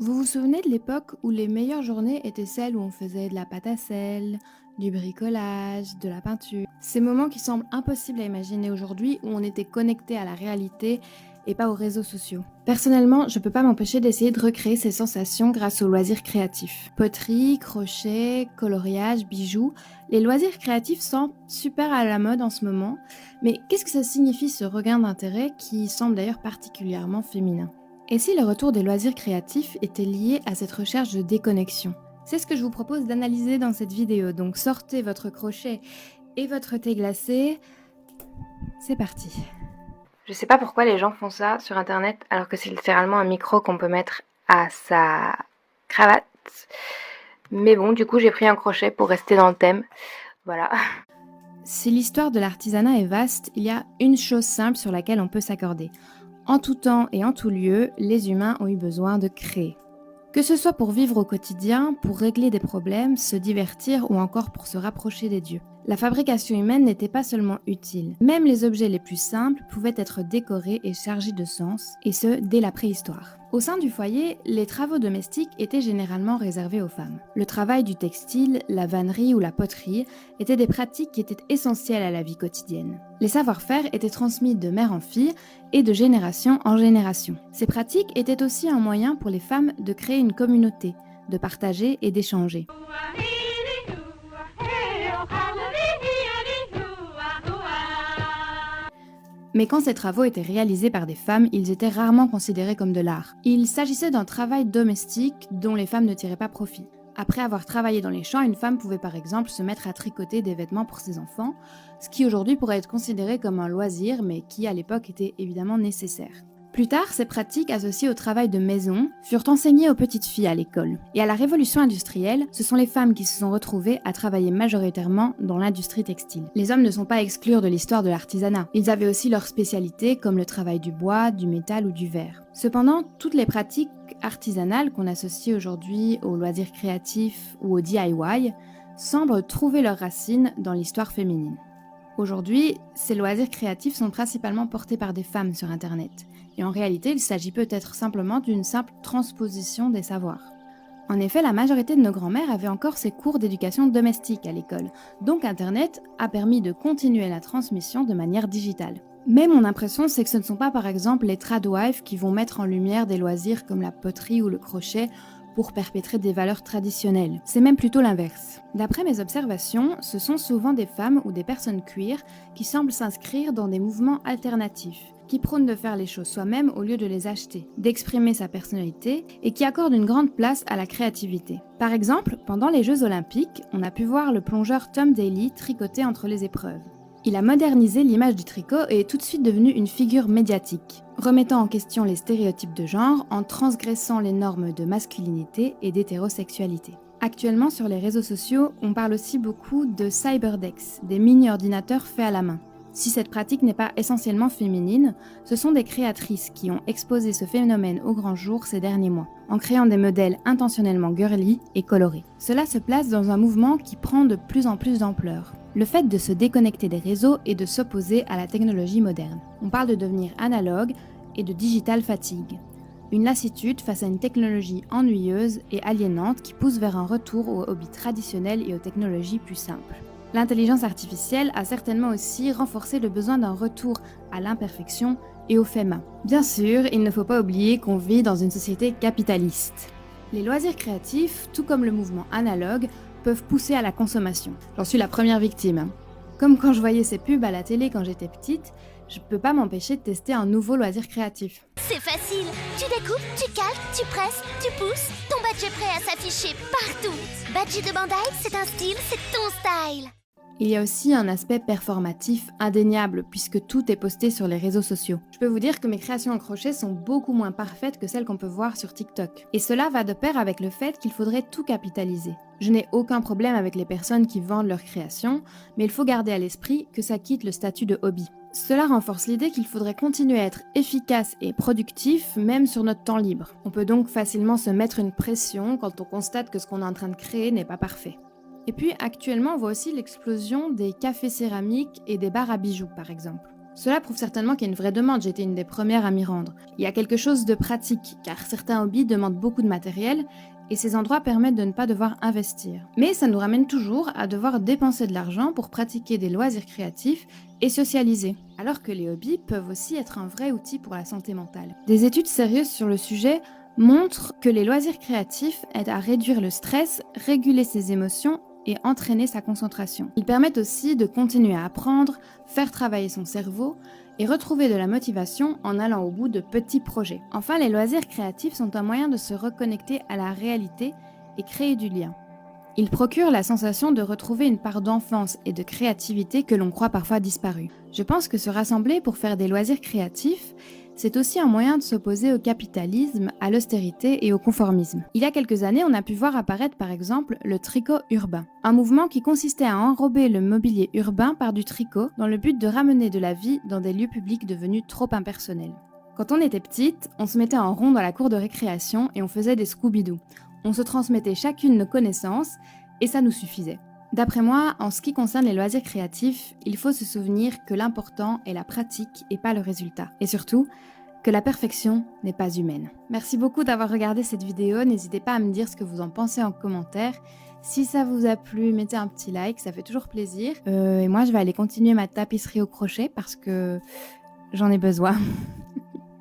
Vous vous souvenez de l'époque où les meilleures journées étaient celles où on faisait de la pâte à sel, du bricolage, de la peinture? Ces moments qui semblent impossibles à imaginer aujourd'hui où on était connecté à la réalité et pas aux réseaux sociaux. Personnellement, je peux pas m'empêcher d'essayer de recréer ces sensations grâce aux loisirs créatifs. Poterie, crochet, coloriage, bijoux, les loisirs créatifs sont super à la mode en ce moment, mais qu'est-ce que ça signifie ce regain d'intérêt qui semble d'ailleurs particulièrement féminin? Et si le retour des loisirs créatifs était lié à cette recherche de déconnexion? C'est ce que je vous propose d'analyser dans cette vidéo, donc sortez votre crochet et votre thé glacé, c'est parti. Je sais pas pourquoi les gens font ça sur internet alors que c'est littéralement un micro qu'on peut mettre à sa cravate. Mais bon, du coup j'ai pris un crochet pour rester dans le thème. Voilà. Si l'histoire de l'artisanat est vaste, il y a une chose simple sur laquelle on peut s'accorder. En tout temps et en tout lieu, les humains ont eu besoin de créer. Que ce soit pour vivre au quotidien, pour régler des problèmes, se divertir ou encore pour se rapprocher des dieux. La fabrication humaine n'était pas seulement utile. Même les objets les plus simples pouvaient être décorés et chargés de sens, et ce, dès la préhistoire. Au sein du foyer, les travaux domestiques étaient généralement réservés aux femmes. Le travail du textile, la vannerie ou la poterie étaient des pratiques qui étaient essentielles à la vie quotidienne. Les savoir-faire étaient transmis de mère en fille et de génération en génération. Ces pratiques étaient aussi un moyen pour les femmes de créer une communauté, de partager et d'échanger. Mais quand ces travaux étaient réalisés par des femmes, ils étaient rarement considérés comme de l'art. Il s'agissait d'un travail domestique dont les femmes ne tiraient pas profit. Après avoir travaillé dans les champs, une femme pouvait par exemple se mettre à tricoter des vêtements pour ses enfants, ce qui aujourd'hui pourrait être considéré comme un loisir, mais qui à l'époque était évidemment nécessaire. Plus tard, ces pratiques associées au travail de maison furent enseignées aux petites filles à l'école. Et à la révolution industrielle, ce sont les femmes qui se sont retrouvées à travailler majoritairement dans l'industrie textile. Les hommes ne sont pas à exclure de l'histoire de l'artisanat. Ils avaient aussi leurs spécialités comme le travail du bois, du métal ou du verre. Cependant, toutes les pratiques artisanales qu'on associe aujourd'hui aux loisirs créatifs ou au DIY semblent trouver leurs racines dans l'histoire féminine. Aujourd'hui, ces loisirs créatifs sont principalement portés par des femmes sur Internet. Et en réalité, il s'agit peut-être simplement d'une simple transposition des savoirs. En effet, la majorité de nos grands-mères avaient encore ces cours d'éducation domestique à l'école, donc Internet a permis de continuer la transmission de manière digitale. Mais mon impression, c'est que ce ne sont pas par exemple les tradwives qui vont mettre en lumière des loisirs comme la poterie ou le crochet pour perpétrer des valeurs traditionnelles. C'est même plutôt l'inverse. D'après mes observations, ce sont souvent des femmes ou des personnes queer qui semblent s'inscrire dans des mouvements alternatifs, qui prônent de faire les choses soi-même au lieu de les acheter, d'exprimer sa personnalité et qui accordent une grande place à la créativité. Par exemple, pendant les Jeux Olympiques, on a pu voir le plongeur Tom Daley tricoter entre les épreuves. Il a modernisé l'image du tricot et est tout de suite devenu une figure médiatique, remettant en question les stéréotypes de genre en transgressant les normes de masculinité et d'hétérosexualité. Actuellement, sur les réseaux sociaux, on parle aussi beaucoup de cyberdex, des mini-ordinateurs faits à la main. Si cette pratique n'est pas essentiellement féminine, ce sont des créatrices qui ont exposé ce phénomène au grand jour ces derniers mois, en créant des modèles intentionnellement girly et colorés. Cela se place dans un mouvement qui prend de plus en plus d'ampleur. Le fait de se déconnecter des réseaux et de s'opposer à la technologie moderne. On parle de devenir analogue et de digital fatigue. Une lassitude face à une technologie ennuyeuse et aliénante qui pousse vers un retour aux hobbies traditionnels et aux technologies plus simples. L'intelligence artificielle a certainement aussi renforcé le besoin d'un retour à l'imperfection et au fait main. Bien sûr, il ne faut pas oublier qu'on vit dans une société capitaliste. Les loisirs créatifs, tout comme le mouvement analogue, peuvent pousser à la consommation. J'en suis la première victime. Comme quand je voyais ces pubs à la télé quand j'étais petite, je peux pas m'empêcher de tester un nouveau loisir créatif. C'est facile. Tu découpes, tu calques, tu presses, tu pousses. Ton badge est prêt à s'afficher partout. Badge de Bandai, c'est un style, c'est ton style. Il y a aussi un aspect performatif indéniable puisque tout est posté sur les réseaux sociaux. Je peux vous dire que mes créations en crochet sont beaucoup moins parfaites que celles qu'on peut voir sur TikTok. Et cela va de pair avec le fait qu'il faudrait tout capitaliser. Je n'ai aucun problème avec les personnes qui vendent leurs créations, mais il faut garder à l'esprit que ça quitte le statut de hobby. Cela renforce l'idée qu'il faudrait continuer à être efficace et productif même sur notre temps libre. On peut donc facilement se mettre une pression quand on constate que ce qu'on est en train de créer n'est pas parfait. Et puis actuellement, on voit aussi l'explosion des cafés céramiques et des bars à bijoux par exemple. Cela prouve certainement qu'il y a une vraie demande, j'étais une des premières à m'y rendre. Il y a quelque chose de pratique, car certains hobbies demandent beaucoup de matériel, et ces endroits permettent de ne pas devoir investir. Mais ça nous ramène toujours à devoir dépenser de l'argent pour pratiquer des loisirs créatifs et socialiser, alors que les hobbies peuvent aussi être un vrai outil pour la santé mentale. Des études sérieuses sur le sujet montrent que les loisirs créatifs aident à réduire le stress, réguler ses émotions et entraîner sa concentration. Ils permettent aussi de continuer à apprendre, faire travailler son cerveau et retrouver de la motivation en allant au bout de petits projets. Enfin, les loisirs créatifs sont un moyen de se reconnecter à la réalité et créer du lien. Ils procurent la sensation de retrouver une part d'enfance et de créativité que l'on croit parfois disparue. Je pense que se rassembler pour faire des loisirs créatifs, c'est aussi un moyen de s'opposer au capitalisme, à l'austérité et au conformisme. Il y a quelques années, on a pu voir apparaître par exemple le tricot urbain, un mouvement qui consistait à enrober le mobilier urbain par du tricot dans le but de ramener de la vie dans des lieux publics devenus trop impersonnels. Quand on était petite, on se mettait en rond dans la cour de récréation et on faisait des Scooby-Doo. On se transmettait chacune nos connaissances et ça nous suffisait. D'après moi, en ce qui concerne les loisirs créatifs, il faut se souvenir que l'important est la pratique et pas le résultat. Et surtout, que la perfection n'est pas humaine. Merci beaucoup d'avoir regardé cette vidéo, n'hésitez pas à me dire ce que vous en pensez en commentaire. Si ça vous a plu, mettez un petit like, ça fait toujours plaisir. Et moi, je vais aller continuer ma tapisserie au crochet parce que j'en ai besoin.